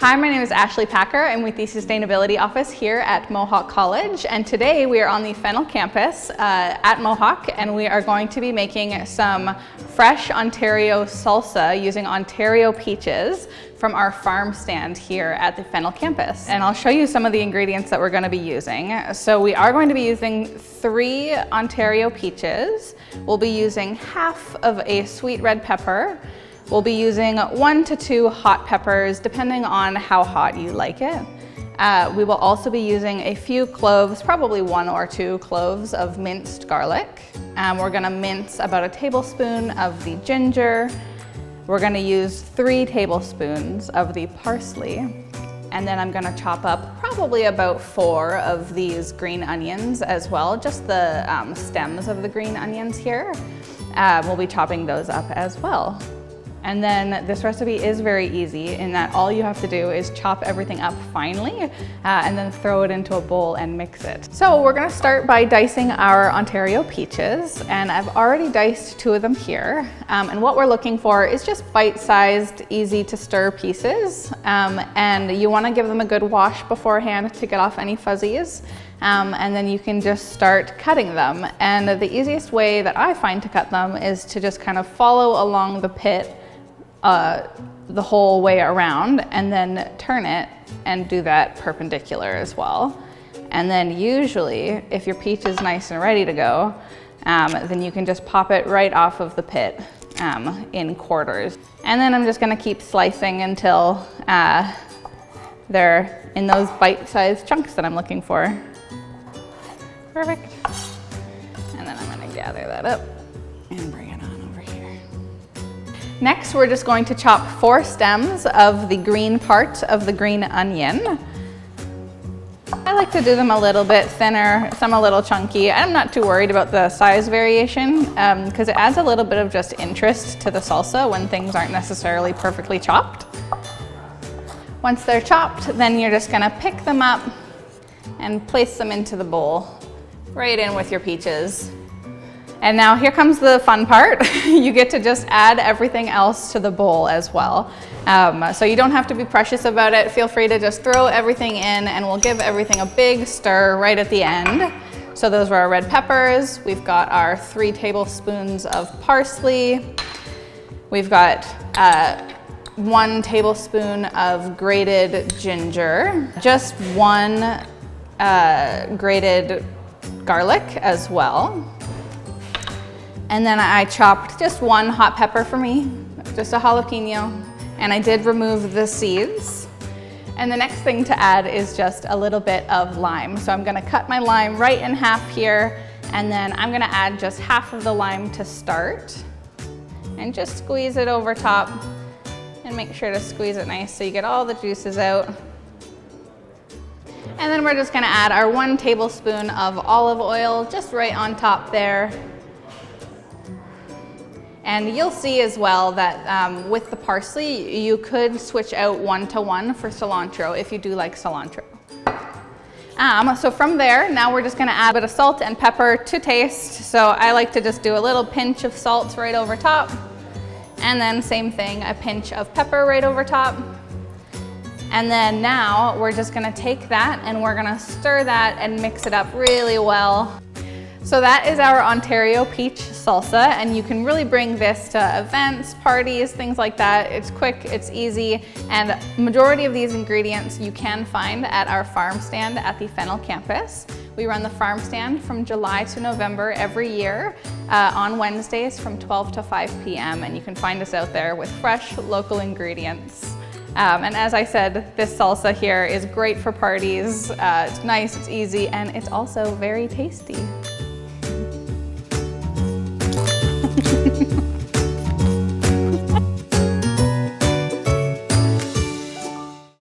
Hi, my name is Ashley Packer. I'm with the Sustainability Office here at Mohawk College, and today we are on the Fennell Campus at Mohawk, and we are going to be making some fresh Ontario salsa using Ontario peaches from our farm stand here at the Fennell Campus. And I'll show you some of the ingredients that we're going to be using. So we are going to be using 3 Ontario peaches. We'll be using half of a sweet red pepper. We'll be using 1 to 2 hot peppers, depending on how hot you like it. We will also be using a few cloves, probably 1 or 2 cloves of minced garlic. We're gonna mince about a tablespoon of the ginger. We're gonna use 3 tablespoons of the parsley. And then I'm gonna chop up probably about 4 of these green onions as well, just the stems of the green onions here. We'll be chopping those up as well. And then this recipe is very easy in that all you have to do is chop everything up finely and then throw it into a bowl and mix it. So we're gonna start by dicing our Ontario peaches, and I've already diced 2 of them here. And what we're looking for is just bite-sized, easy to stir pieces. And you wanna give them a good wash beforehand to get off any fuzzies. And then you can just start cutting them. And the easiest way that I find to cut them is to just kind of follow along the pit the whole way around and then turn it and do that perpendicular as well. And then usually, if your peach is nice and ready to go, then you can just pop it right off of the pit in quarters. And then I'm just gonna keep slicing until they're in those bite-sized chunks that I'm looking for. Perfect. And then I'm gonna gather that up and bring it on over here. Next, we're just going to chop 4 stems of the green part of the green onion. I like to do them a little bit thinner, some a little chunky. I'm not too worried about the size variation because it adds a little bit of just interest to the salsa when things aren't necessarily perfectly chopped. Once they're chopped, then you're just gonna pick them up and place them into the bowl, right in with your peaches. And now here comes the fun part. You get to just add everything else to the bowl as well. So you don't have to be precious about it. Feel free to just throw everything in, and we'll give everything a big stir right at the end. So those were our red peppers. We've got our 3 tablespoons of parsley. We've got 1 tablespoon of grated ginger, just 1 grated garlic as well. And then I chopped just 1 hot pepper for me, just a jalapeno, and I did remove the seeds. And the next thing to add is just a little bit of lime. So I'm gonna cut my lime right in half here, and then I'm gonna add just half of the lime to start, and just squeeze it over top, and make sure to squeeze it nice so you get all the juices out. And then we're just gonna add our 1 tablespoon of olive oil just right on top there. And you'll see as well that with the parsley, you could switch out 1 to 1 for cilantro if you do like cilantro. So from there, now we're just gonna add a bit of salt and pepper to taste. So I like to just do a little pinch of salt right over top. And then same thing, a pinch of pepper right over top. And then now we're just gonna take that and we're gonna stir that and mix it up really well. So that is our Ontario Peach Salsa, and you can really bring this to events, parties, things like that. It's quick, it's easy, and majority of these ingredients you can find at our farm stand at the Fennell Campus. We run the farm stand from July to November every year on Wednesdays from 12 to 5 p.m. and you can find us out there with fresh local ingredients. And as I said, this salsa here is great for parties. It's nice, it's easy, and it's also very tasty.